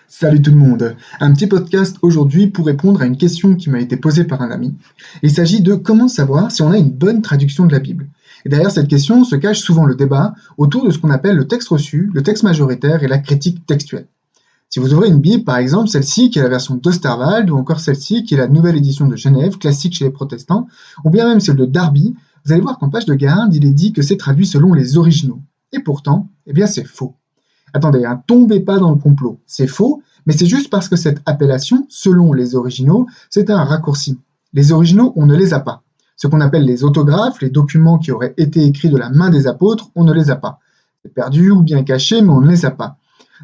Salut tout le monde, un petit podcast aujourd'hui pour répondre à une question qui m'a été posée par un ami. Il s'agit de comment savoir si on a une bonne traduction de la Bible. Et derrière cette question se cache souvent le débat autour de ce qu'on appelle le texte reçu, le texte majoritaire et la critique textuelle. Si vous ouvrez une Bible, par exemple celle-ci qui est la version d'Osterwald ou encore celle-ci qui est la nouvelle édition de Genève, classique chez les protestants, ou bien même celle de Darby, vous allez voir qu'en page de garde, il est dit que c'est traduit selon les originaux. Et pourtant, c'est faux. Attendez, tombez pas dans le complot. C'est faux, mais c'est juste parce que cette appellation, selon les originaux, c'est un raccourci. Les originaux, on ne les a pas. Ce qu'on appelle les autographes, les documents qui auraient été écrits de la main des apôtres, on ne les a pas. C'est perdu ou bien caché, mais on ne les a pas.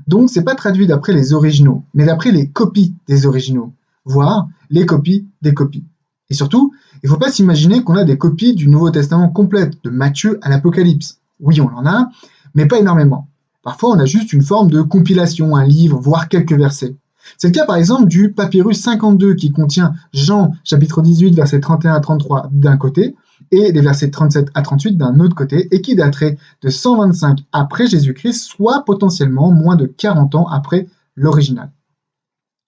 Donc, c'est pas traduit d'après les originaux, mais d'après les copies des originaux, voire les copies des copies. Et surtout, il ne faut pas s'imaginer qu'on a des copies du Nouveau Testament complète, de Matthieu à l'Apocalypse. Oui, on en a, mais pas énormément. Parfois, on a juste une forme de compilation, un livre, voire quelques versets. C'est le cas par exemple du Papyrus 52 qui contient Jean chapitre 18 versets 31 à 33 d'un côté et les versets 37 à 38 d'un autre côté et qui daterait de 125 après Jésus-Christ, soit potentiellement moins de 40 ans après l'original.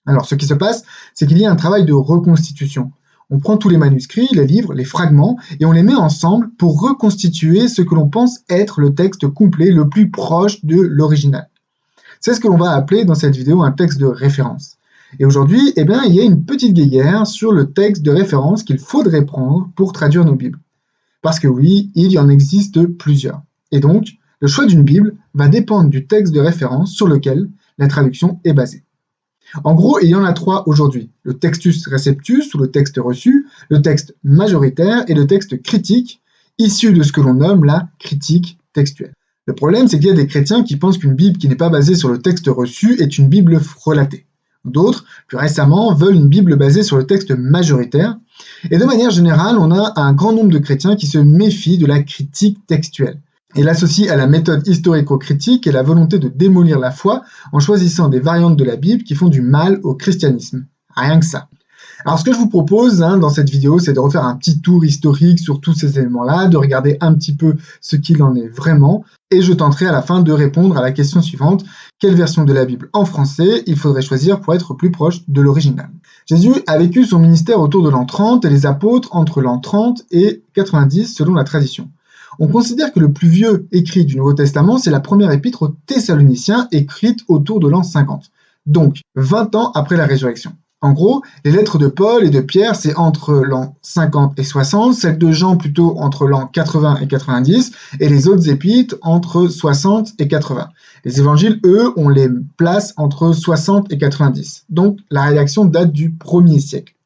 Alors ce qui se passe, c'est qu'il y a un travail de reconstitution. On prend tous les manuscrits, les livres, les fragments, et on les met ensemble pour reconstituer ce que l'on pense être le texte complet le plus proche de l'original. C'est ce que l'on va appeler dans cette vidéo un texte de référence. Et aujourd'hui, il y a une petite guéguerre sur le texte de référence qu'il faudrait prendre pour traduire nos Bibles. Parce que oui, il y en existe plusieurs. Et donc, le choix d'une Bible va dépendre du texte de référence sur lequel la traduction est basée. En gros, il y en a trois aujourd'hui. Le textus receptus, ou le texte reçu, le texte majoritaire et le texte critique, issu de ce que l'on nomme la critique textuelle. Le problème, c'est qu'il y a des chrétiens qui pensent qu'une Bible qui n'est pas basée sur le texte reçu est une Bible relatée. D'autres, plus récemment, veulent une Bible basée sur le texte majoritaire. Et de manière générale, on a un grand nombre de chrétiens qui se méfient de la critique textuelle et l'associent à la méthode historico-critique et la volonté de démolir la foi en choisissant des variantes de la Bible qui font du mal au christianisme. Rien que ça. Alors ce que je vous propose dans cette vidéo, c'est de refaire un petit tour historique sur tous ces éléments-là, de regarder un petit peu ce qu'il en est vraiment, et je tenterai à la fin de répondre à la question suivante: quelle version de la Bible en français il faudrait choisir pour être plus proche de l'original? Jésus a vécu son ministère autour de l'an 30 et les apôtres entre l'an 30 et 90 selon la tradition. On considère que le plus vieux écrit du Nouveau Testament, c'est la première épître aux Thessaloniciens écrite autour de l'an 50, donc 20 ans après la résurrection. En gros, les lettres de Paul et de Pierre, c'est entre l'an 50 et 60, celles de Jean plutôt entre l'an 80 et 90, et les autres épîtres entre 60 et 80. Les évangiles, eux, on les place entre 60 et 90. Donc, la rédaction date du 1er siècle.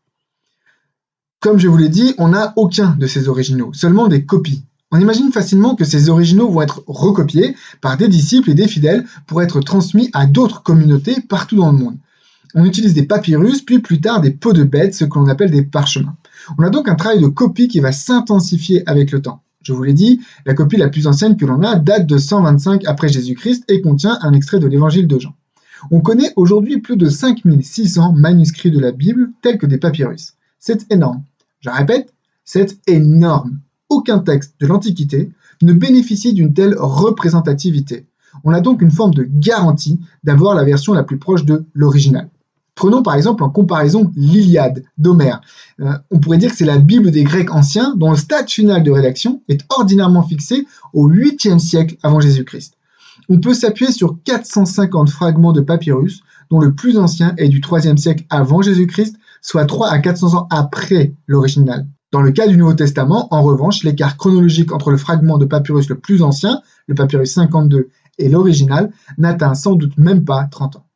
Comme je vous l'ai dit, on n'a aucun de ces originaux, seulement des copies. On imagine facilement que ces originaux vont être recopiés par des disciples et des fidèles pour être transmis à d'autres communautés partout dans le monde. On utilise des papyrus, puis plus tard des peaux de bêtes, ce que l'on appelle des parchemins. On a donc un travail de copie qui va s'intensifier avec le temps. Je vous l'ai dit, la copie la plus ancienne que l'on a date de 125 après Jésus-Christ et contient un extrait de l'évangile de Jean. On connaît aujourd'hui plus de 5600 manuscrits de la Bible tels que des papyrus. C'est énorme. Je répète, c'est énorme. Aucun texte de l'Antiquité ne bénéficie d'une telle représentativité. On a donc une forme de garantie d'avoir la version la plus proche de l'original. Prenons par exemple en comparaison l'Iliade d'Homère. On pourrait dire que c'est la Bible des Grecs anciens dont le stade final de rédaction est ordinairement fixé au 8e siècle avant Jésus-Christ. On peut s'appuyer sur 450 fragments de papyrus dont le plus ancien est du 3e siècle avant Jésus-Christ, soit 3 à 400 ans après l'original. Dans le cas du Nouveau Testament, en revanche, l'écart chronologique entre le fragment de papyrus le plus ancien, le papyrus 52, et l'original n'atteint sans doute même pas 30 ans.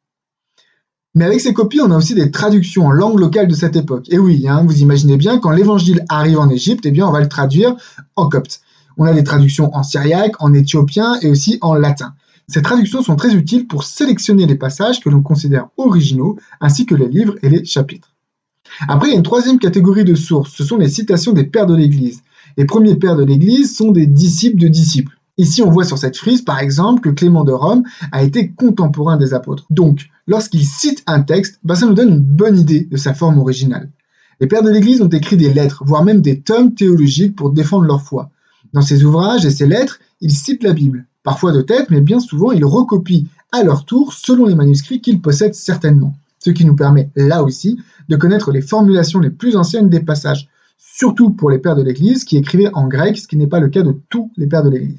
Mais avec ces copies, on a aussi des traductions en langue locale de cette époque. Et oui, vous imaginez bien, quand l'évangile arrive en Égypte, on va le traduire en copte. On a des traductions en syriaque, en éthiopien et aussi en latin. Ces traductions sont très utiles pour sélectionner les passages que l'on considère originaux, ainsi que les livres et les chapitres. Après, il y a une troisième catégorie de sources, ce sont les citations des pères de l'Église. Les premiers pères de l'Église sont des disciples de disciples. Ici, on voit sur cette frise, par exemple, que Clément de Rome a été contemporain des apôtres. Donc, lorsqu'il cite un texte, ça nous donne une bonne idée de sa forme originale. Les pères de l'Église ont écrit des lettres, voire même des tomes théologiques pour défendre leur foi. Dans ces ouvrages et ces lettres, ils citent la Bible, parfois de tête, mais bien souvent, ils recopient à leur tour selon les manuscrits qu'ils possèdent certainement, ce qui nous permet là aussi de connaître les formulations les plus anciennes des passages, surtout pour les pères de l'Église qui écrivaient en grec, ce qui n'est pas le cas de tous les pères de l'Église.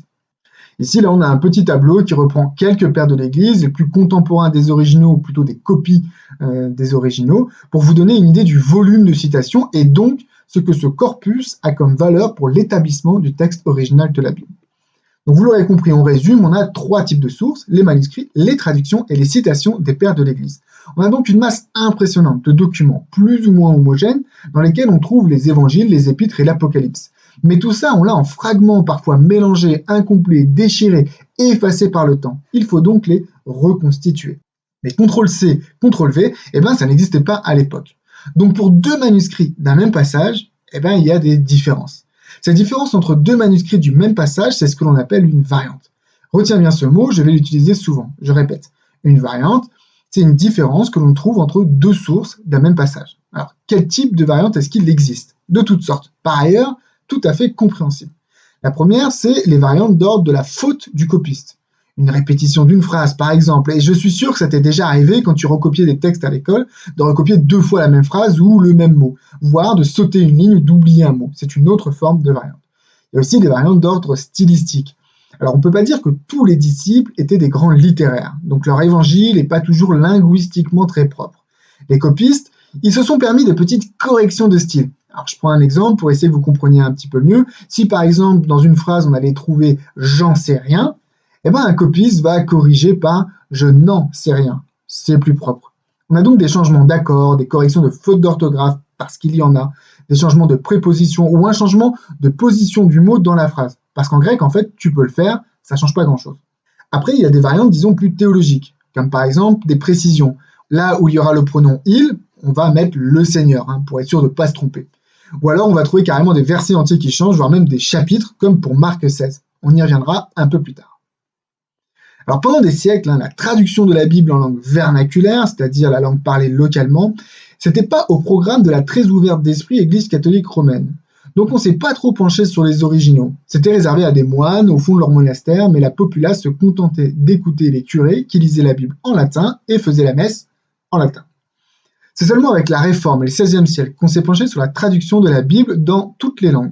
Ici, là, on a un petit tableau qui reprend quelques pères de l'Église, les plus contemporains des originaux, ou plutôt des copies des originaux, pour vous donner une idée du volume de citations et donc ce que ce corpus a comme valeur pour l'établissement du texte original de la Bible. Donc vous l'aurez compris, on résume, on a 3 types de sources, les manuscrits, les traductions et les citations des pères de l'Église. On a donc une masse impressionnante de documents plus ou moins homogènes dans lesquels on trouve les évangiles, les épîtres et l'Apocalypse. Mais tout ça, on l'a en fragments parfois mélangés, incomplets, déchirés, effacés par le temps. Il faut donc les reconstituer. Mais CTRL-C, CTRL-V, ça n'existait pas à l'époque. Donc pour 2 manuscrits d'un même passage, il y a des différences. Cette différence entre 2 manuscrits du même passage, c'est ce que l'on appelle une variante. Retiens bien ce mot, je vais l'utiliser souvent. Je répète, une variante, c'est une différence que l'on trouve entre 2 sources d'un même passage. Alors, quel type de variante est-ce qu'il existe? De toutes sortes. Par ailleurs, tout à fait compréhensible. La première, c'est les variantes d'ordre de la faute du copiste. Une répétition d'une phrase, par exemple, et je suis sûr que ça t'est déjà arrivé quand tu recopiais des textes à l'école, de recopier 2 fois la même phrase ou le même mot, voire de sauter une ligne ou d'oublier un mot. C'est une autre forme de variante. Il y a aussi des variantes d'ordre stylistique. Alors on ne peut pas dire que tous les disciples étaient des grands littéraires, donc leur évangile n'est pas toujours linguistiquement très propre. Les copistes, ils se sont permis des petites corrections de style. Alors je prends un exemple pour essayer que vous compreniez un petit peu mieux. Si par exemple dans une phrase on allait trouver « j'en sais rien », un copiste va corriger par « je n'en sais rien ». C'est plus propre. On a donc des changements d'accords, des corrections de fautes d'orthographe, parce qu'il y en a, des changements de préposition ou un changement de position du mot dans la phrase. Parce qu'en grec, en fait, tu peux le faire, ça ne change pas grand-chose. Après, il y a des variantes, disons, plus théologiques, comme par exemple des précisions. Là où il y aura le pronom « il », on va mettre « le Seigneur », pour être sûr de ne pas se tromper. Ou alors, on va trouver carrément des versets entiers qui changent, voire même des chapitres, comme pour Marc 16. On y reviendra un peu plus tard. Alors pendant des siècles, la traduction de la Bible en langue vernaculaire, c'est-à-dire la langue parlée localement, c'était pas au programme de la très ouverte d'esprit Église catholique romaine. Donc on s'est pas trop penché sur les originaux. C'était réservé à des moines au fond de leur monastère, mais la populace se contentait d'écouter les curés qui lisaient la Bible en latin et faisaient la messe en latin. C'est seulement avec la Réforme et le XVIe siècle qu'on s'est penché sur la traduction de la Bible dans toutes les langues.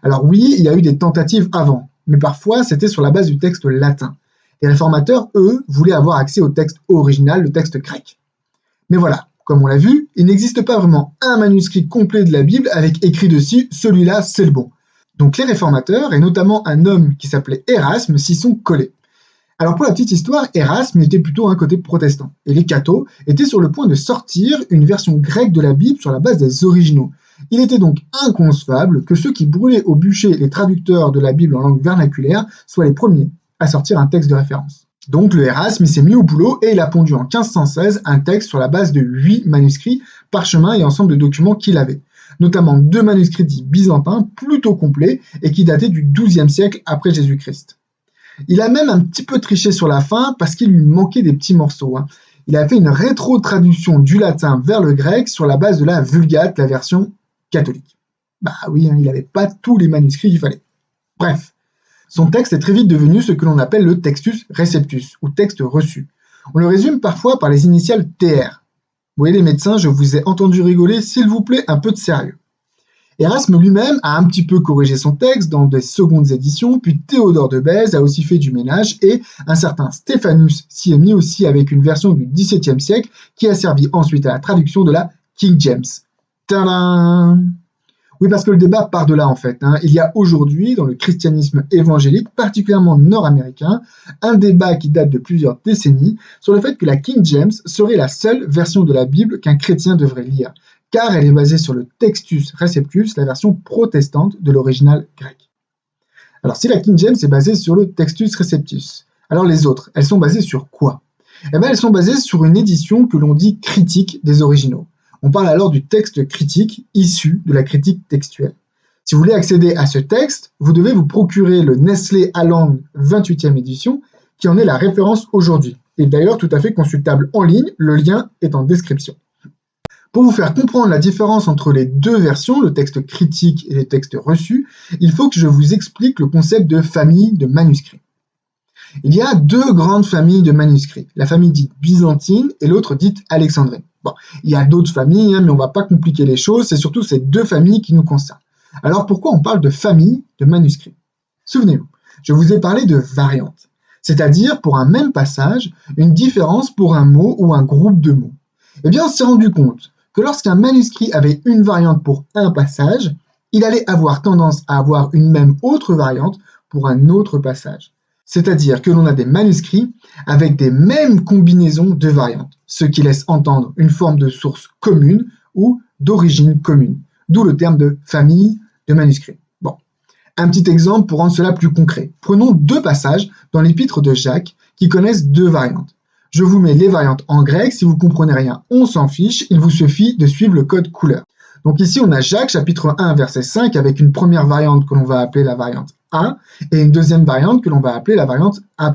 Alors oui, il y a eu des tentatives avant, mais parfois c'était sur la base du texte latin. Les réformateurs, eux, voulaient avoir accès au texte original, le texte grec. Mais voilà, comme on l'a vu, il n'existe pas vraiment un manuscrit complet de la Bible avec écrit dessus « celui-là, c'est le bon ». Donc les réformateurs, et notamment un homme qui s'appelait Erasme, s'y sont collés. Alors pour la petite histoire, Erasme était plutôt un côté protestant, et les cathos étaient sur le point de sortir une version grecque de la Bible sur la base des originaux. Il était donc inconcevable que ceux qui brûlaient au bûcher les traducteurs de la Bible en langue vernaculaire soient les premiers à sortir un texte de référence. Donc le Erasme s'est mis au boulot et il a pondu en 1516 un texte sur la base de 8 manuscrits, parchemins et ensemble de documents qu'il avait, notamment 2 manuscrits dits byzantins plutôt complets et qui dataient du XIIe siècle après Jésus-Christ. Il a même un petit peu triché sur la fin parce qu'il lui manquait des petits morceaux. Il a fait une rétro-traduction du latin vers le grec sur la base de la Vulgate, la version catholique. Bah oui, il n'avait pas tous les manuscrits qu'il fallait. Bref. Son texte est très vite devenu ce que l'on appelle le textus receptus, ou texte reçu. On le résume parfois par les initiales TR. Vous voyez les médecins, je vous ai entendu rigoler, s'il vous plaît, un peu de sérieux. Erasme lui-même a un petit peu corrigé son texte dans des secondes éditions, puis Théodore de Bèze a aussi fait du ménage, et un certain Stéphanus s'y est mis aussi avec une version du XVIIe siècle qui a servi ensuite à la traduction de la King James. Tadam! Oui, parce que le débat part de là en fait. Il y a aujourd'hui, dans le christianisme évangélique, particulièrement nord-américain, un débat qui date de plusieurs décennies sur le fait que la King James serait la seule version de la Bible qu'un chrétien devrait lire, car elle est basée sur le Textus Receptus, la version protestante de l'original grec. Alors si la King James est basée sur le Textus Receptus, alors les autres, elles sont basées sur quoi? Elles sont basées sur une édition que l'on dit critique des originaux. On parle alors du texte critique issu de la critique textuelle. Si vous voulez accéder à ce texte, vous devez vous procurer le Nestlé Aland 28e édition, qui en est la référence aujourd'hui. Et d'ailleurs tout à fait consultable en ligne, le lien est en description. Pour vous faire comprendre la différence entre les 2 versions, le texte critique et le texte reçu, il faut que je vous explique le concept de famille de manuscrits. Il y a deux grandes familles de manuscrits, la famille dite byzantine et l'autre dite alexandrine. Bon, il y a d'autres familles, mais on ne va pas compliquer les choses, c'est surtout ces deux familles qui nous concernent. Alors pourquoi on parle de famille de manuscrits? Souvenez-vous, je vous ai parlé de variantes, c'est-à-dire pour un même passage, une différence pour un mot ou un groupe de mots. Eh bien, on s'est rendu compte que lorsqu'un manuscrit avait une variante pour un passage, il allait avoir tendance à avoir une même autre variante pour un autre passage. C'est-à-dire que l'on a des manuscrits avec des mêmes combinaisons de variantes, ce qui laisse entendre une forme de source commune ou d'origine commune, d'où le terme de famille de manuscrits. Bon, un petit exemple pour rendre cela plus concret. Prenons deux passages dans l'épître de Jacques qui connaissent deux variantes. Je vous mets les variantes en grec, si vous ne comprenez rien, on s'en fiche, il vous suffit de suivre le code couleur. Donc ici, on a Jacques, chapitre 1, verset 5, avec une première variante que l'on va appeler la variante A, et une deuxième variante que l'on va appeler la variante A'.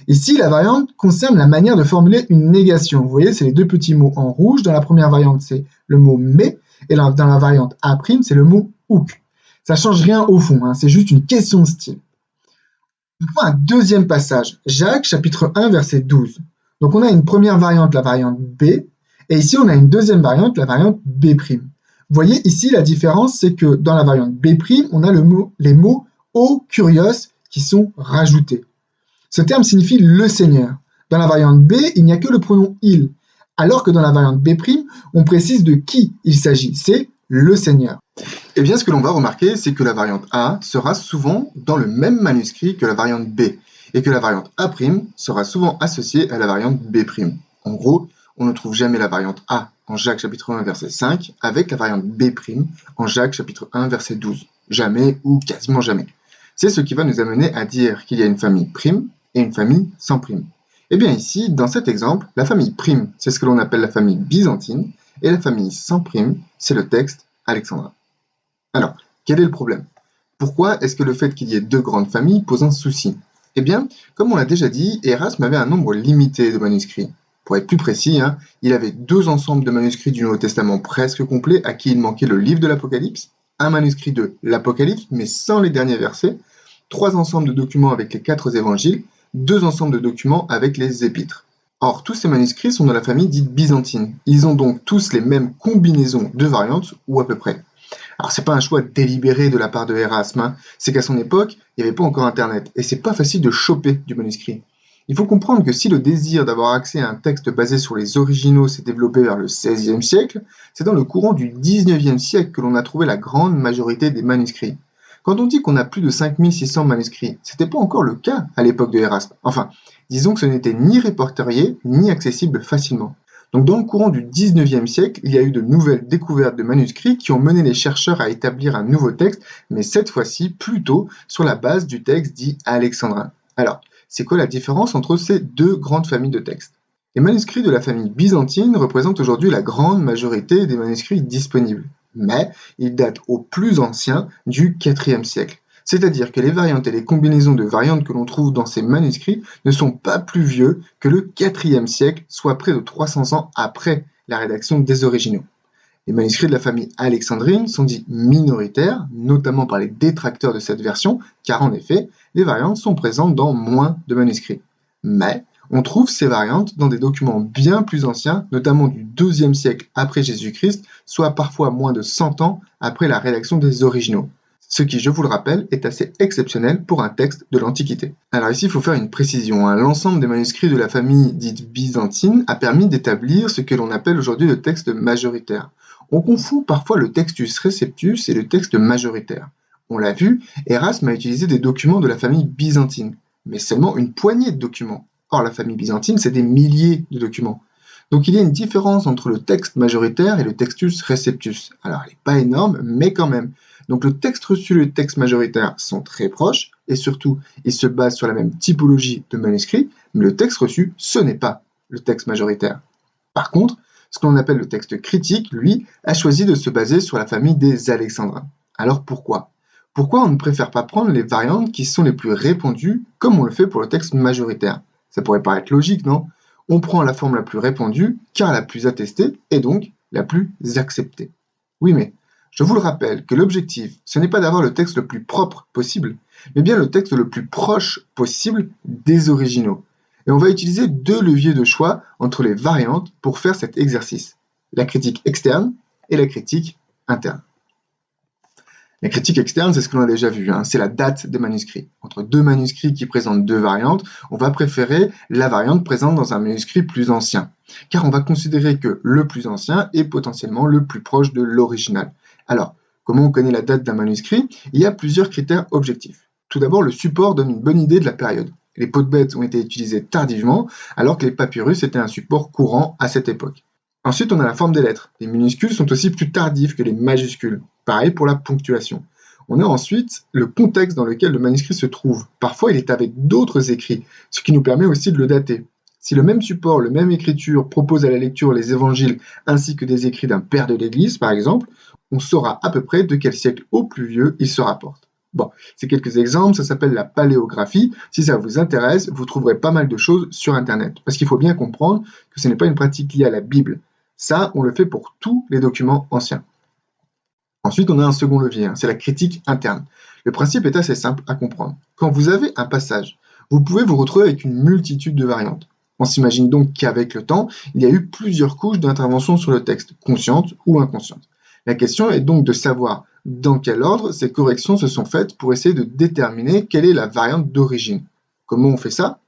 Ici, la variante concerne la manière de formuler une négation. Vous voyez, c'est les deux petits mots en rouge. Dans la première variante, c'est le mot « mais », et dans la variante A', c'est le mot « ouc ». Ça ne change rien au fond, c'est juste une question de style. On prend un deuxième passage, Jacques, chapitre 1, verset 12. Donc on a une première variante, la variante B, et ici on a une deuxième variante, la variante B'. Vous voyez ici la différence, c'est que dans la variante B', on a les mots « ô kurios » qui sont rajoutés. Ce terme signifie « le Seigneur ». Dans la variante B, il n'y a que le pronom « il », alors que dans la variante B', on précise de qui il s'agit, c'est « le Seigneur ». Eh bien, ce que l'on va remarquer, c'est que la variante A sera souvent dans le même manuscrit que la variante B, et que la variante A' sera souvent associée à la variante B'. En gros, on ne trouve jamais la variante A en Jacques chapitre 1 verset 5 avec la variante B' en Jacques chapitre 1 verset 12. Jamais ou quasiment jamais. C'est ce qui va nous amener à dire qu'il y a une famille prime et une famille sans prime. Eh bien ici, dans cet exemple, la famille prime, c'est ce que l'on appelle la famille byzantine, et la famille sans prime, c'est le texte alexandrin. Alors, quel est le problème? Pourquoi est-ce que le fait qu'il y ait deux grandes familles pose un souci? Eh bien, comme on l'a déjà dit, Erasme avait un nombre limité de manuscrits. Pour être plus précis, il avait deux ensembles de manuscrits du Nouveau Testament presque complets à qui il manquait le livre de l'Apocalypse, un manuscrit de l'Apocalypse mais sans les derniers versets, trois ensembles de documents avec les 4 évangiles, deux ensembles de documents avec les épîtres. Or, tous ces manuscrits sont dans la famille dite byzantine. Ils ont donc tous les mêmes combinaisons de variantes, ou à peu près. Alors, c'est pas un choix délibéré de la part de Erasme, c'est qu'à son époque, il n'y avait pas encore Internet, et c'est pas facile de choper du manuscrit. Il faut comprendre que si le désir d'avoir accès à un texte basé sur les originaux s'est développé vers le XVIe siècle, c'est dans le courant du XIXe siècle que l'on a trouvé la grande majorité des manuscrits. Quand on dit qu'on a plus de 5600 manuscrits, c'était pas encore le cas à l'époque de Erasme. Enfin, disons que ce n'était ni répertorié, ni accessible facilement. Donc dans le courant du XIXe siècle, il y a eu de nouvelles découvertes de manuscrits qui ont mené les chercheurs à établir un nouveau texte, mais cette fois-ci plutôt sur la base du texte dit alexandrin. Alors, c'est quoi la différence entre ces deux grandes familles de textes? Les manuscrits de la famille byzantine représentent aujourd'hui la grande majorité des manuscrits disponibles, mais ils datent au plus ancien du IVe siècle. C'est-à-dire que les variantes et les combinaisons de variantes que l'on trouve dans ces manuscrits ne sont pas plus vieux que le IVe siècle, soit près de 300 ans après la rédaction des originaux. Les manuscrits de la famille alexandrine sont dits minoritaires, notamment par les détracteurs de cette version, car en effet, les variantes sont présentes dans moins de manuscrits. Mais on trouve ces variantes dans des documents bien plus anciens, notamment du IIe siècle après Jésus-Christ, soit parfois moins de 100 ans après la rédaction des originaux. Ce qui, je vous le rappelle, est assez exceptionnel pour un texte de l'Antiquité. Alors ici, il faut faire une précision. L'ensemble des manuscrits de la famille dite byzantine a permis d'établir ce que l'on appelle aujourd'hui le texte majoritaire. On confond parfois le textus receptus et le texte majoritaire. On l'a vu, Erasme a utilisé des documents de la famille byzantine, mais seulement une poignée de documents. Or, la famille byzantine, c'est des milliers de documents. Donc il y a une différence entre le texte majoritaire et le textus receptus. Alors, elle n'est pas énorme, mais quand même. Donc le texte reçu et le texte majoritaire sont très proches, et surtout, ils se basent sur la même typologie de manuscrit, mais le texte reçu, ce n'est pas le texte majoritaire. Par contre, ce que l'on appelle le texte critique, lui, a choisi de se baser sur la famille des alexandrins. Alors pourquoi? Pourquoi on ne préfère pas prendre les variantes qui sont les plus répandues, comme on le fait pour le texte majoritaire? Ça pourrait paraître logique, non? On prend la forme la plus répandue, car la plus attestée, et donc la plus acceptée. Oui, mais Je vous le rappelle que l'objectif, ce n'est pas d'avoir le texte le plus propre possible, mais bien le texte le plus proche possible des originaux. Et on va utiliser deux leviers de choix entre les variantes pour faire cet exercice, la critique externe et la critique interne. La critique externe, c'est ce que l'on a déjà vu, c'est la date des manuscrits. Entre deux manuscrits qui présentent deux variantes, on va préférer la variante présente dans un manuscrit plus ancien, car on va considérer que le plus ancien est potentiellement le plus proche de l'original. Alors, comment on connaît la date d'un manuscrit? Il y a plusieurs critères objectifs. Tout d'abord, le support donne une bonne idée de la période. Les peaux de bêtes ont été utilisées tardivement, alors que les papyrus étaient un support courant à cette époque. Ensuite, on a la forme des lettres. Les minuscules sont aussi plus tardifs que les majuscules. Pareil pour la ponctuation. On a ensuite le contexte dans lequel le manuscrit se trouve. Parfois, il est avec d'autres écrits, ce qui nous permet aussi de le dater. Si le même support, la même écriture propose à la lecture les évangiles ainsi que des écrits d'un père de l'Église, par exemple, on saura à peu près de quel siècle au plus vieux il se rapporte. Bon, c'est quelques exemples, ça s'appelle la paléographie. Si ça vous intéresse, vous trouverez pas mal de choses sur Internet. Parce qu'il faut bien comprendre que ce n'est pas une pratique liée à la Bible. Ça, on le fait pour tous les documents anciens. Ensuite, on a un second levier, c'est la critique interne. Le principe est assez simple à comprendre. Quand vous avez un passage, vous pouvez vous retrouver avec une multitude de variantes. On s'imagine donc qu'avec le temps, il y a eu plusieurs couches d'intervention sur le texte, conscientes ou inconscientes. La question est donc de savoir dans quel ordre ces corrections se sont faites pour essayer de déterminer quelle est la variante d'origine. Comment on fait ça?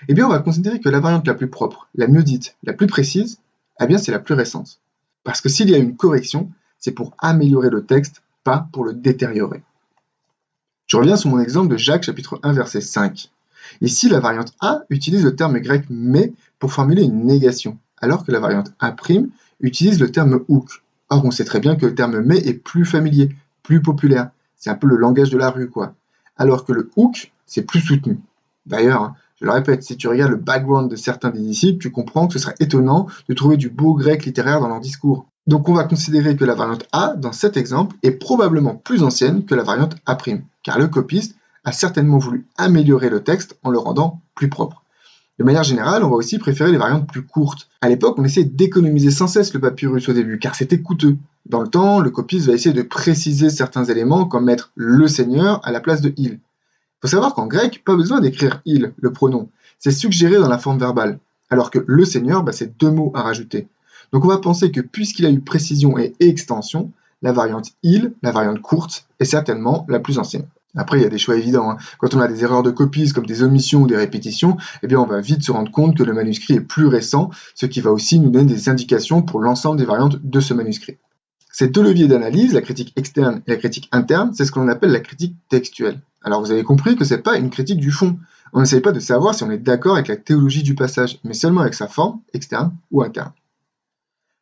Eh bien, on va considérer que la variante la plus propre, la mieux dite, la plus précise, eh bien, c'est la plus récente. Parce que s'il y a une correction, c'est pour améliorer le texte, pas pour le détériorer. Je reviens sur mon exemple de Jacques chapitre 1 verset 5. Ici, la variante A utilise le terme grec « mais » pour formuler une négation, alors que la variante A' utilise le terme « hook ». Or, on sait très bien que le terme « mais » est plus familier, plus populaire. C'est un peu le langage de la rue, quoi. Alors que le hook, c'est plus soutenu. D'ailleurs, je le répète, si tu regardes le background de certains des disciples, tu comprends que ce serait étonnant de trouver du beau grec littéraire dans leur discours. Donc on va considérer que la variante A, dans cet exemple, est probablement plus ancienne que la variante A', car le copiste a certainement voulu améliorer le texte en le rendant plus propre. De manière générale, on va aussi préférer les variantes plus courtes. À l'époque, on essayait d'économiser sans cesse le papyrus au début, car c'était coûteux. Dans le temps, le copiste va essayer de préciser certains éléments, comme mettre « le Seigneur » à la place de « il ». Il faut savoir qu'en grec, pas besoin d'écrire « il », le pronom. C'est suggéré dans la forme verbale, alors que « le Seigneur », c'est deux mots à rajouter. Donc on va penser que puisqu'il a eu précision et extension, la variante « il », la variante courte, est certainement la plus ancienne. Après, il y a des choix évidents. Quand on a des erreurs de copies comme des omissions ou des répétitions, eh bien on va vite se rendre compte que le manuscrit est plus récent, ce qui va aussi nous donner des indications pour l'ensemble des variantes de ce manuscrit. Ces deux leviers d'analyse, la critique externe et la critique interne, c'est ce que l'on appelle la critique textuelle. Alors vous avez compris que ce n'est pas une critique du fond. On n'essaye pas de savoir si on est d'accord avec la théologie du passage, mais seulement avec sa forme, externe ou interne.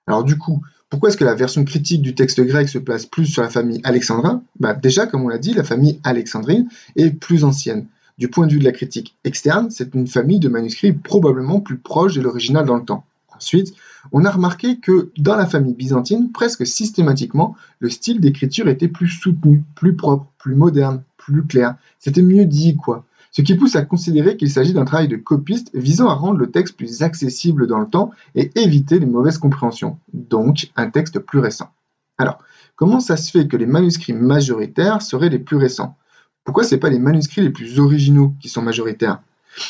Alors du coup, pourquoi est-ce que la version critique du texte grec se place plus sur la famille alexandrine? Déjà, comme on l'a dit, la famille alexandrine est plus ancienne. Du point de vue de la critique externe, c'est une famille de manuscrits probablement plus proche de l'original dans le temps. Ensuite, on a remarqué que dans la famille byzantine, presque systématiquement, le style d'écriture était plus soutenu, plus propre, plus moderne, plus clair. C'était mieux dit, quoi. Ce qui pousse à considérer qu'il s'agit d'un travail de copiste visant à rendre le texte plus accessible dans le temps et éviter les mauvaises compréhensions, donc un texte plus récent. Alors, comment ça se fait que les manuscrits majoritaires seraient les plus récents? Pourquoi ce n'est pas les manuscrits les plus originaux qui sont majoritaires?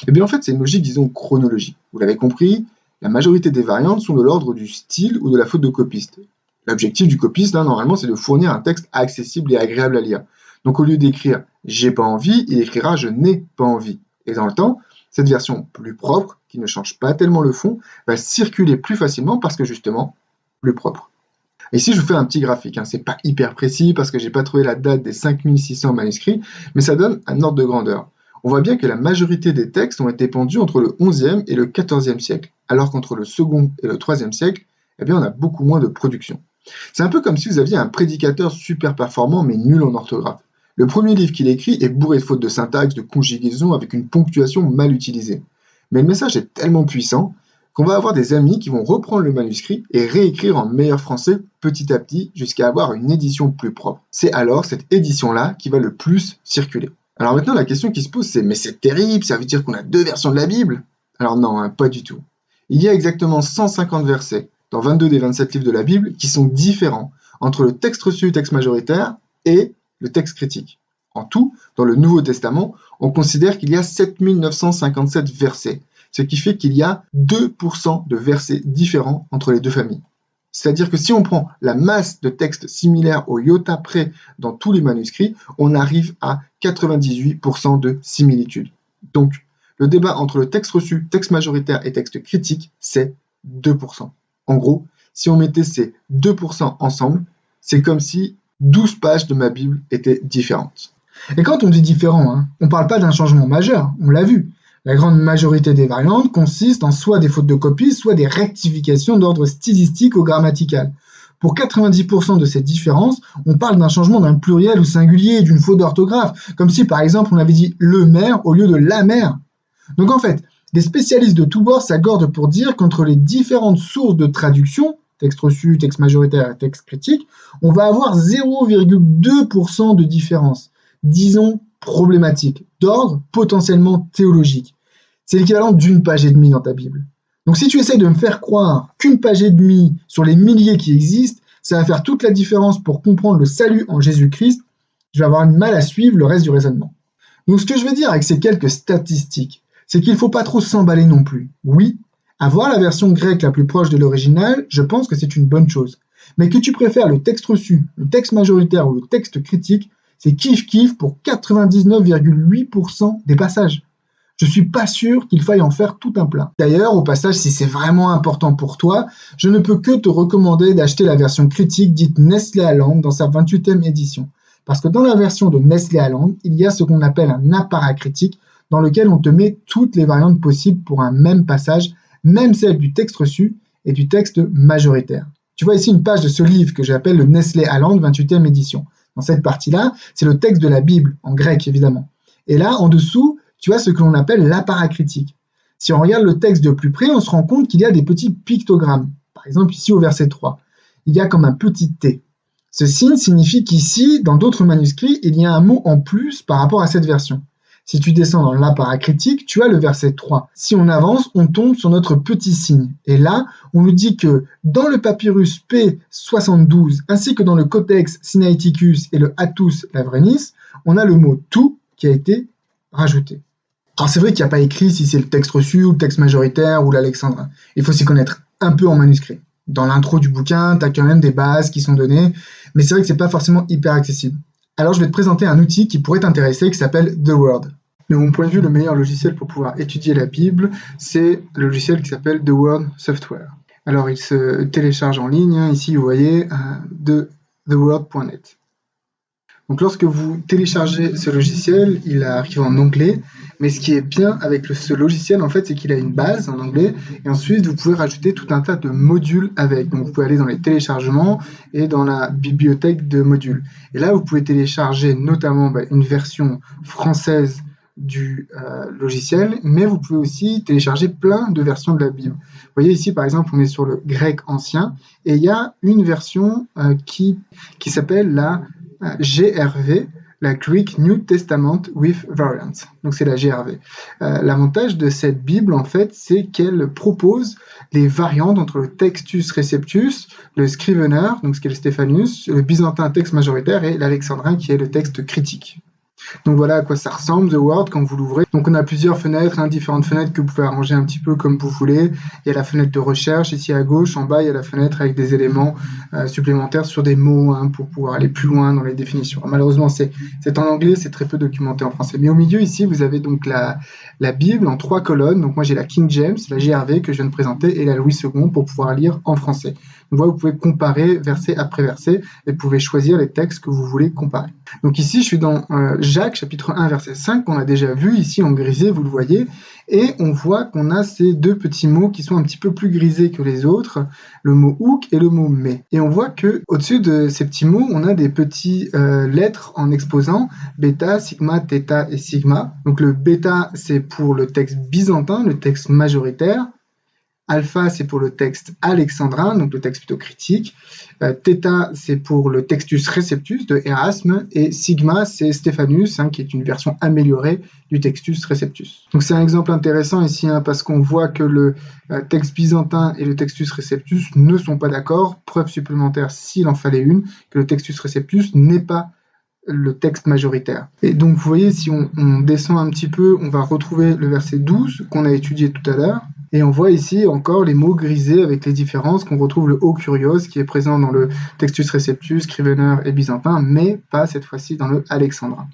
Eh bien en fait, c'est une logique, disons, chronologique. Vous l'avez compris, la majorité des variantes sont de l'ordre du style ou de la faute de copiste. L'objectif du copiste, là, normalement, c'est de fournir un texte accessible et agréable à lire. Donc au lieu d'écrire « j'ai pas envie », il écrira « je n'ai pas envie ». Et dans le temps, cette version plus propre, qui ne change pas tellement le fond, va circuler plus facilement parce que justement, plus propre. Ici, je vous fais un petit graphique, c'est pas hyper précis parce que j'ai pas trouvé la date des 5600 manuscrits, mais ça donne un ordre de grandeur. On voit bien que la majorité des textes ont été pendus entre le 11e et le 14e siècle, alors qu'entre le 2e et le 3e siècle, eh bien, on a beaucoup moins de production. C'est un peu comme si vous aviez un prédicateur super performant mais nul en orthographe. Le premier livre qu'il écrit est bourré de fautes de syntaxe, de conjugaison avec une ponctuation mal utilisée. Mais le message est tellement puissant qu'on va avoir des amis qui vont reprendre le manuscrit et réécrire en meilleur français petit à petit jusqu'à avoir une édition plus propre. C'est alors cette édition-là qui va le plus circuler. Alors maintenant, la question qui se pose, c'est « mais c'est terrible, ça veut dire qu'on a deux versions de la Bible ?» Alors non, pas du tout. Il y a exactement 150 versets dans 22 des 27 livres de la Bible qui sont différents entre le texte reçu, texte majoritaire, et le texte critique. En tout, dans le Nouveau Testament, on considère qu'il y a 7957 versets, ce qui fait qu'il y a 2% de versets différents entre les deux familles. C'est-à-dire que si on prend la masse de textes similaires au iota près dans tous les manuscrits, on arrive à 98% de similitude. Donc, le débat entre le texte reçu, texte majoritaire et texte critique, c'est 2%. En gros, si on mettait ces 2% ensemble, c'est comme si 12 pages de ma Bible étaient différentes. Et quand on dit différent, on ne parle pas d'un changement majeur, on l'a vu. La grande majorité des variantes consistent en soit des fautes de copie, soit des rectifications d'ordre stylistique ou grammatical. Pour 90% de ces différences, on parle d'un changement d'un pluriel ou singulier, d'une faute d'orthographe, comme si par exemple on avait dit le maire au lieu de la mère. Donc en fait, les spécialistes de tous bords s'accordent pour dire qu'entre les différentes sources de traduction, texte reçu, texte majoritaire et texte critique, on va avoir 0,2% de différence, disons problématique, d'ordre potentiellement théologique. C'est l'équivalent d'une page et demie dans ta Bible. Donc si tu essayes de me faire croire qu'une page et demie sur les milliers qui existent, ça va faire toute la différence pour comprendre le salut en Jésus-Christ, je vais avoir du mal à suivre le reste du raisonnement. Donc ce que je veux dire avec ces quelques statistiques, c'est qu'il ne faut pas trop s'emballer non plus. Oui, avoir la version grecque la plus proche de l'original, je pense que c'est une bonne chose. Mais que tu préfères le texte reçu, le texte majoritaire ou le texte critique, c'est kiff-kiff pour 99,8% des passages. Je suis pas sûr qu'il faille en faire tout un plat. D'ailleurs, au passage, si c'est vraiment important pour toi, je ne peux que te recommander d'acheter la version critique dite Nestlé Aland dans sa 28e édition. Parce que dans la version de Nestlé Aland, il y a ce qu'on appelle un apparat critique dans lequel on te met toutes les variantes possibles pour un même passage, même celle du texte reçu et du texte majoritaire. Tu vois ici une page de ce livre que j'appelle le Nestlé Aland 28e édition. Dans cette partie-là, c'est le texte de la Bible, en grec évidemment. Et là, en dessous, tu as ce que l'on appelle l'apparat critique. Si on regarde le texte de plus près, on se rend compte qu'il y a des petits pictogrammes. Par exemple, ici au verset 3, il y a comme un petit T. Ce signe signifie qu'ici, dans d'autres manuscrits, il y a un mot en plus par rapport à cette version. Si tu descends dans l'apparat critique, tu as le verset 3. Si on avance, on tombe sur notre petit signe. Et là, on nous dit que dans le papyrus P72, ainsi que dans le Codex Sinaiticus et le Hattus Lavrenis, on a le mot tout qui a été rajouté. Alors c'est vrai qu'il n'y a pas écrit si c'est le texte reçu ou le texte majoritaire ou l'alexandrin. Il faut s'y connaître un peu en manuscrit. Dans l'intro du bouquin, tu as quand même des bases qui sont données, mais c'est vrai que c'est pas forcément hyper accessible. Alors je vais te présenter un outil qui pourrait t'intéresser qui s'appelle The Word. De mon point de vue, le meilleur logiciel pour pouvoir étudier la Bible, c'est le logiciel qui s'appelle The Word Software. Alors il se télécharge en ligne, ici vous voyez, de theword.net. Donc lorsque vous téléchargez ce logiciel, il arrive en anglais, mais ce qui est bien avec ce logiciel, en fait, c'est qu'il a une base en anglais, et ensuite vous pouvez rajouter tout un tas de modules avec. Donc vous pouvez aller dans les téléchargements et dans la bibliothèque de modules. Et là, vous pouvez télécharger notamment une version française du logiciel, mais vous pouvez aussi télécharger plein de versions de la Bible. Vous voyez ici, par exemple, on est sur le grec ancien, et il y a une version qui s'appelle la GRV, la Greek New Testament with Variants. Donc c'est la GRV. L'avantage de cette Bible, en fait, c'est qu'elle propose les variantes entre le Textus Receptus, le Scrivener, donc ce qui est le Stephanus, le byzantin texte majoritaire et l'alexandrin qui est le texte critique. Donc voilà à quoi ça ressemble, The Word, quand vous l'ouvrez. Donc on a plusieurs fenêtres, différentes fenêtres que vous pouvez arranger un petit peu comme vous voulez. Il y a la fenêtre de recherche ici à gauche, en bas il y a la fenêtre avec des éléments supplémentaires sur des mots pour pouvoir aller plus loin dans les définitions. Malheureusement c'est en anglais, c'est très peu documenté en français. Mais au milieu ici vous avez donc la Bible en 3 colonnes. Donc moi j'ai la King James, la GRV que je viens de présenter et la Louis II pour pouvoir lire en français. Donc voilà, vous pouvez comparer verset après verset et vous pouvez choisir les textes que vous voulez comparer. Donc ici je suis dans Jacques chapitre 1 verset 5 qu'on a déjà vu ici en grisé, vous le voyez, et on voit qu'on a ces deux petits mots qui sont un petit peu plus grisés que les autres, le mot hook et le mot mais. Et on voit que au-dessus de ces petits mots, on a des petits lettres en exposant bêta, sigma, theta et sigma. Donc le bêta c'est pour le texte byzantin, le texte majoritaire, Alpha, c'est pour le texte alexandrin, donc le texte plutôt critique. Theta, c'est pour le Textus Receptus de Erasme. Et Sigma, c'est Stephanus, qui est une version améliorée du Textus Receptus. Donc c'est un exemple intéressant ici, parce qu'on voit que le texte byzantin et le Textus Receptus ne sont pas d'accord. Preuve supplémentaire, s'il en fallait une, que le Textus Receptus n'est pas le texte majoritaire. Et donc vous voyez, si on descend un petit peu, on va retrouver le verset 12 qu'on a étudié tout à l'heure. Et on voit ici encore les mots grisés avec les différences, qu'on retrouve le O Kurios qui est présent dans le Textus Receptus, Scrivener et byzantin, mais pas cette fois-ci dans le alexandrin.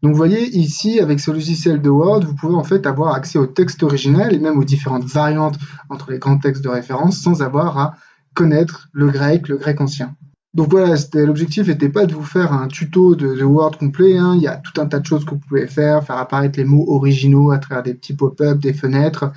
Donc vous voyez ici, avec ce logiciel de Word, vous pouvez en fait avoir accès au texte original et même aux différentes variantes entre les grands textes de référence sans avoir à connaître le grec ancien. Donc voilà, l'objectif n'était pas de vous faire un tuto de Word complet, il y a tout un tas de choses que vous pouvez faire apparaître les mots originaux à travers des petits pop-up, des fenêtres,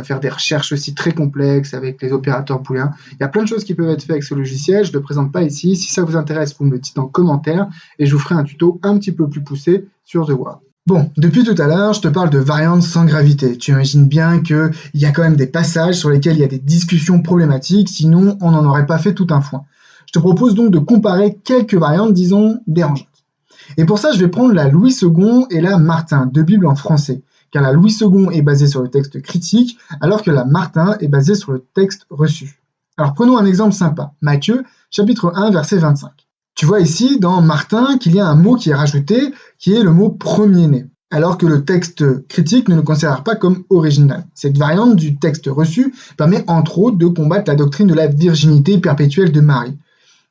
faire des recherches aussi très complexes avec les opérateurs booléens. Il y a plein de choses qui peuvent être faites avec ce logiciel, je ne le présente pas ici. Si ça vous intéresse, vous me le dites en commentaire et je vous ferai un tuto un petit peu plus poussé sur The Word. Bon, depuis tout à l'heure, je te parle de variantes sans gravité. Tu imagines bien qu'il y a quand même des passages sur lesquels il y a des discussions problématiques, sinon on n'en aurait pas fait tout un foin. Je te propose donc de comparer quelques variantes, disons, dérangeantes. Et pour ça, je vais prendre la Louis II et la Martin, deux Bibles en français, car la Louis II est basée sur le texte critique, alors que la Martin est basée sur le texte reçu. Alors prenons un exemple sympa, Matthieu, chapitre 1, verset 25. Tu vois ici, dans Martin, qu'il y a un mot qui est rajouté, qui est le mot premier-né, alors que le texte critique ne le considère pas comme original. Cette variante du texte reçu permet entre autres de combattre la doctrine de la virginité perpétuelle de Marie.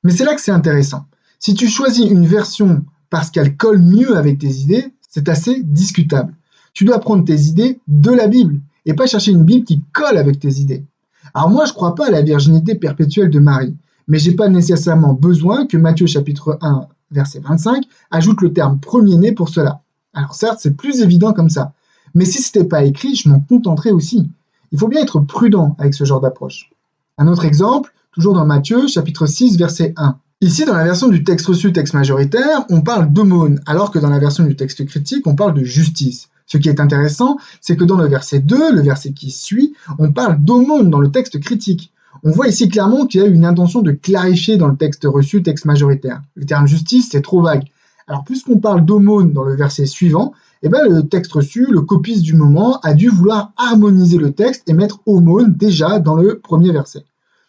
Mais c'est là que c'est intéressant. Si tu choisis une version parce qu'elle colle mieux avec tes idées, c'est assez discutable. Tu dois prendre tes idées de la Bible et pas chercher une Bible qui colle avec tes idées. Alors moi, je ne crois pas à la virginité perpétuelle de Marie, mais je n'ai pas nécessairement besoin que Matthieu chapitre 1, verset 25, ajoute le terme premier-né pour cela. Alors certes, c'est plus évident comme ça, mais si ce n'était pas écrit, je m'en contenterais aussi. Il faut bien être prudent avec ce genre d'approche. Un autre exemple, toujours dans Matthieu, chapitre 6, verset 1. Ici, dans la version du texte reçu, texte majoritaire, on parle d'aumône, alors que dans la version du texte critique, on parle de justice. Ce qui est intéressant, c'est que dans le verset 2, le verset qui suit, on parle d'aumône dans le texte critique. On voit ici clairement qu'il y a une intention de clarifier dans le texte reçu, texte majoritaire. Le terme justice, c'est trop vague. Alors, puisqu'on parle d'aumône dans le verset suivant, le texte reçu, le copiste du moment, a dû vouloir harmoniser le texte et mettre aumône déjà dans le premier verset.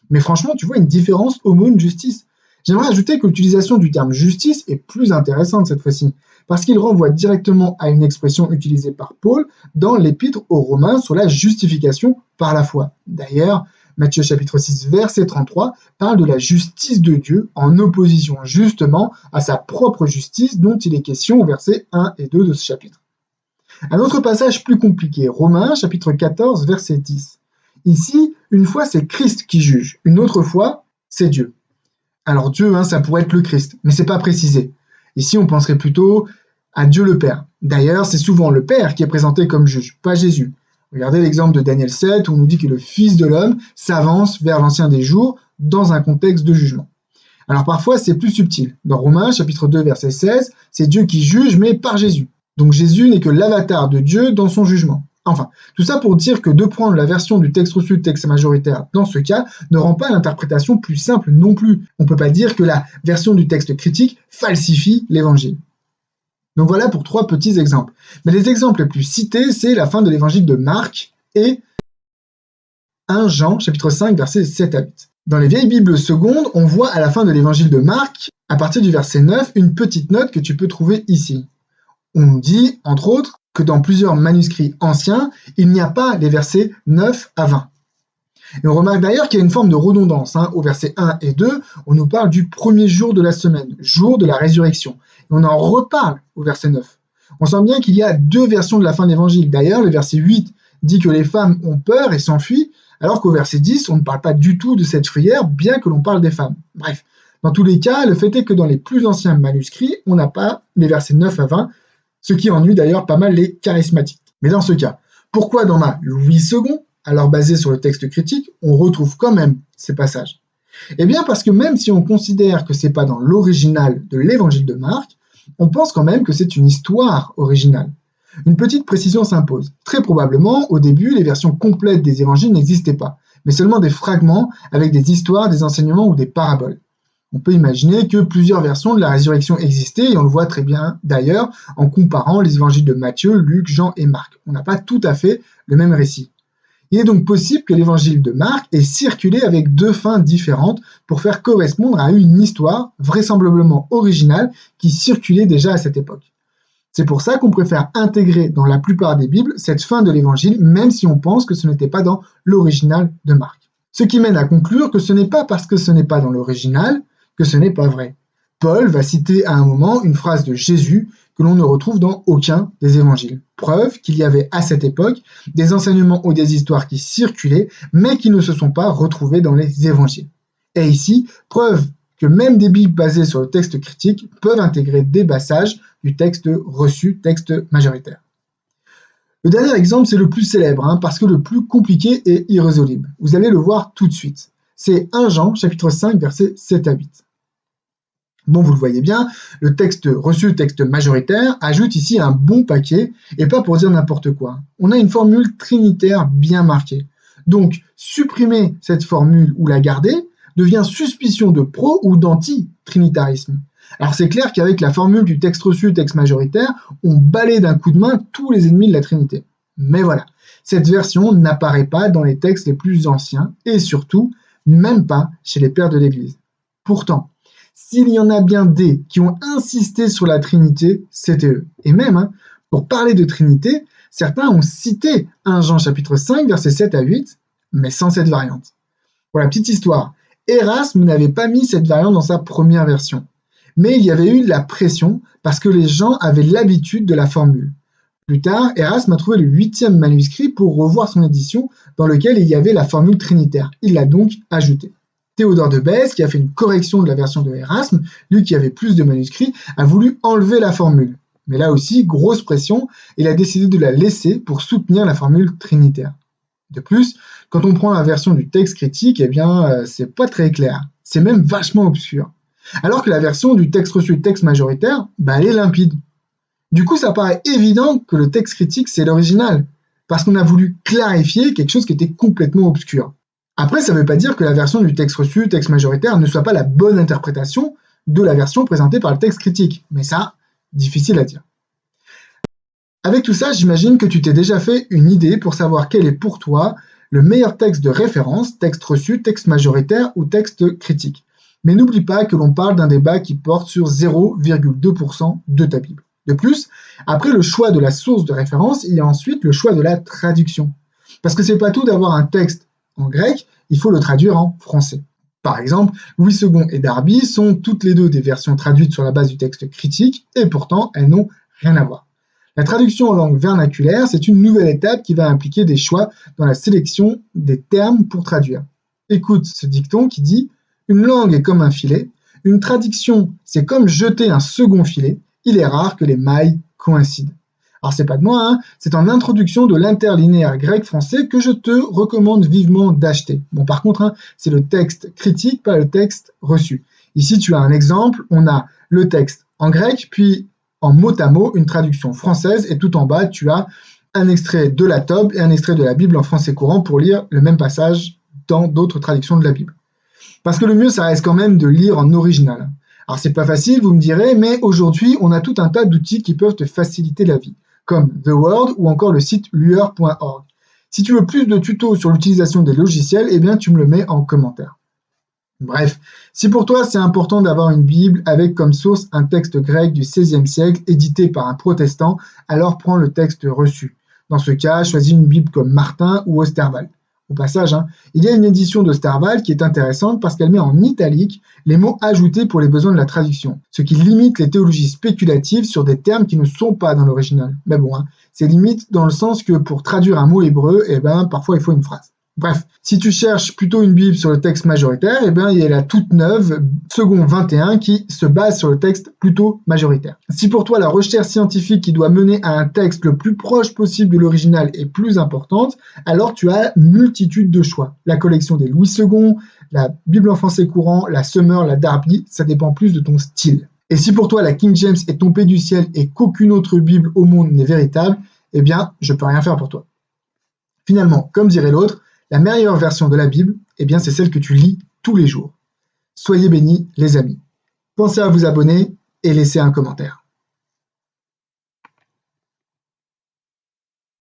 Mais franchement, tu vois une différence aumône-justice. J'aimerais ajouter que l'utilisation du terme justice est plus intéressante cette fois-ci, parce qu'il renvoie directement à une expression utilisée par Paul dans l'épître aux Romains sur la justification par la foi. D'ailleurs, Matthieu chapitre 6, verset 33 parle de la justice de Dieu en opposition justement à sa propre justice dont il est question au verset 1 et 2 de ce chapitre. Un autre passage plus compliqué, Romains chapitre 14, verset 10. Ici, une fois c'est Christ qui juge, une autre fois c'est Dieu. Alors Dieu, ça pourrait être le Christ, mais c'est pas précisé. Ici, on penserait plutôt à Dieu le Père. D'ailleurs, c'est souvent le Père qui est présenté comme juge, pas Jésus. Regardez l'exemple de Daniel 7, où on nous dit que le Fils de l'homme s'avance vers l'ancien des jours dans un contexte de jugement. Alors parfois, c'est plus subtil. Dans Romains, chapitre 2, verset 16, c'est Dieu qui juge, mais par Jésus. Donc Jésus n'est que l'avatar de Dieu dans son jugement. Enfin, tout ça pour dire que de prendre la version du texte reçu, texte majoritaire, dans ce cas, ne rend pas l'interprétation plus simple non plus. On ne peut pas dire que la version du texte critique falsifie l'évangile. Donc voilà pour 3 petits exemples. Mais les exemples les plus cités, c'est la fin de l'évangile de Marc et 1 Jean, chapitre 5, versets 7 à 8. Dans les vieilles Bibles secondes, on voit à la fin de l'évangile de Marc, à partir du verset 9, une petite note que tu peux trouver ici. On nous dit, entre autres, que dans plusieurs manuscrits anciens, il n'y a pas les versets 9 à 20. Et on remarque d'ailleurs qu'il y a une forme de redondance. Au verset 1 et 2, on nous parle du premier jour de la semaine, jour de la résurrection. Et on en reparle au verset 9. On sent bien qu'il y a 2 versions de la fin de l'évangile. D'ailleurs, le verset 8 dit que les femmes ont peur et s'enfuient, alors qu'au verset 10, on ne parle pas du tout de cette frayeur, bien que l'on parle des femmes. Bref, dans tous les cas, le fait est que dans les plus anciens manuscrits, on n'a pas les versets 9 à 20, ce qui ennuie d'ailleurs pas mal les charismatiques. Mais dans ce cas, pourquoi dans ma Louis II, alors basée sur le texte critique, on retrouve quand même ces passages? Eh bien parce que même si on considère que c'est pas dans l'original de l'évangile de Marc, on pense quand même que c'est une histoire originale. Une petite précision s'impose. Très probablement, au début, les versions complètes des évangiles n'existaient pas, mais seulement des fragments avec des histoires, des enseignements ou des paraboles. On peut imaginer que plusieurs versions de la résurrection existaient, et on le voit très bien d'ailleurs en comparant les évangiles de Matthieu, Luc, Jean et Marc. On n'a pas tout à fait le même récit. Il est donc possible que l'évangile de Marc ait circulé avec deux fins différentes pour faire correspondre à une histoire vraisemblablement originale qui circulait déjà à cette époque. C'est pour ça qu'on préfère intégrer dans la plupart des Bibles cette fin de l'évangile, même si on pense que ce n'était pas dans l'original de Marc. Ce qui mène à conclure que ce n'est pas parce que ce n'est pas dans l'original que ce n'est pas vrai. Paul va citer à un moment une phrase de Jésus que l'on ne retrouve dans aucun des évangiles. Preuve qu'il y avait à cette époque des enseignements ou des histoires qui circulaient, mais qui ne se sont pas retrouvés dans les évangiles. Et ici, preuve que même des Bibles basées sur le texte critique peuvent intégrer des passages du texte reçu, texte majoritaire. Le dernier exemple, c'est le plus célèbre, parce que le plus compliqué et irrésoluble. Vous allez le voir tout de suite. C'est 1 Jean, chapitre 5, versets 7 à 8. Bon, vous le voyez bien, le texte reçu, texte majoritaire, ajoute ici un bon paquet, et pas pour dire n'importe quoi. On a une formule trinitaire bien marquée. Donc, supprimer cette formule ou la garder devient suspicion de pro ou d'anti-trinitarisme. Alors c'est clair qu'avec la formule du texte reçu, texte majoritaire, on balaie d'un coup de main tous les ennemis de la Trinité. Mais voilà, cette version n'apparaît pas dans les textes les plus anciens, et surtout, même pas chez les pères de l'Église. Pourtant, s'il y en a bien des qui ont insisté sur la Trinité, c'était eux. Et même, pour parler de Trinité, certains ont cité 1 Jean chapitre 5, versets 7 à 8, mais sans cette variante. Pour la petite histoire, Erasme n'avait pas mis cette variante dans sa première version. Mais il y avait eu de la pression parce que les gens avaient l'habitude de la formule. Plus tard, Erasme a trouvé le 8e manuscrit pour revoir son édition dans lequel il y avait la formule trinitaire. Il l'a donc ajoutée. Théodore de Bèze, qui a fait une correction de la version de Erasme, lui qui avait plus de manuscrits, a voulu enlever la formule. Mais là aussi, grosse pression, il a décidé de la laisser pour soutenir la formule trinitaire. De plus, quand on prend la version du texte critique, c'est pas très clair. C'est même vachement obscur. Alors que la version du texte reçu, texte majoritaire, elle est limpide. Du coup, ça paraît évident que le texte critique, c'est l'original, parce qu'on a voulu clarifier quelque chose qui était complètement obscur. Après, ça ne veut pas dire que la version du texte reçu, texte majoritaire, ne soit pas la bonne interprétation de la version présentée par le texte critique. Mais ça, difficile à dire. Avec tout ça, j'imagine que tu t'es déjà fait une idée pour savoir quel est pour toi le meilleur texte de référence, texte reçu, texte majoritaire ou texte critique. Mais n'oublie pas que l'on parle d'un débat qui porte sur 0,2% de ta Bible. De plus, après le choix de la source de référence, il y a ensuite le choix de la traduction. Parce que c'est pas tout d'avoir un texte en grec, il faut le traduire en français. Par exemple, Louis II et Darby sont toutes les deux des versions traduites sur la base du texte critique, et pourtant elles n'ont rien à voir. La traduction en langue vernaculaire, c'est une nouvelle étape qui va impliquer des choix dans la sélection des termes pour traduire. Écoute ce dicton qui dit « Une langue est comme un filet, une traduction c'est comme jeter un second filet, il est rare que les mailles coïncident. » Alors c'est pas de moi, c'est en introduction de l'interlinéaire grec-français que je te recommande vivement d'acheter. Bon par contre, c'est le texte critique, pas le texte reçu. Ici tu as un exemple, on a le texte en grec, puis en mot à mot une traduction française, et tout en bas tu as un extrait de la Tob et un extrait de la Bible en français courant pour lire le même passage dans d'autres traductions de la Bible. Parce que le mieux ça reste quand même de lire en original. Alors c'est pas facile, vous me direz, mais aujourd'hui on a tout un tas d'outils qui peuvent te faciliter la vie, comme The Word ou encore le site lueur.org. Si tu veux plus de tutos sur l'utilisation des logiciels, tu me le mets en commentaire. Bref, si pour toi c'est important d'avoir une Bible avec comme source un texte grec du XVIe siècle édité par un protestant, alors prends le texte reçu. Dans ce cas, choisis une Bible comme Martin ou Osterwald. Au passage, il y a une édition d'Osterwald qui est intéressante parce qu'elle met en italique les mots ajoutés pour les besoins de la traduction, ce qui limite les théologies spéculatives sur des termes qui ne sont pas dans l'original. Mais bon, c'est limite dans le sens que pour traduire un mot hébreu, parfois il faut une phrase. Bref, si tu cherches plutôt une Bible sur le texte majoritaire, il y a la toute neuve, second 21, qui se base sur le texte plutôt majoritaire. Si pour toi la recherche scientifique qui doit mener à un texte le plus proche possible de l'original est plus importante, alors tu as multitude de choix. La collection des Louis II, la Bible en français courant, la Summer, la Darby, ça dépend plus de ton style. Et si pour toi la King James est tombée du ciel et qu'aucune autre Bible au monde n'est véritable, eh bien, je peux rien faire pour toi. Finalement, comme dirait l'autre, la meilleure version de la Bible, eh bien, c'est celle que tu lis tous les jours. Soyez bénis, les amis. Pensez à vous abonner et laissez un commentaire.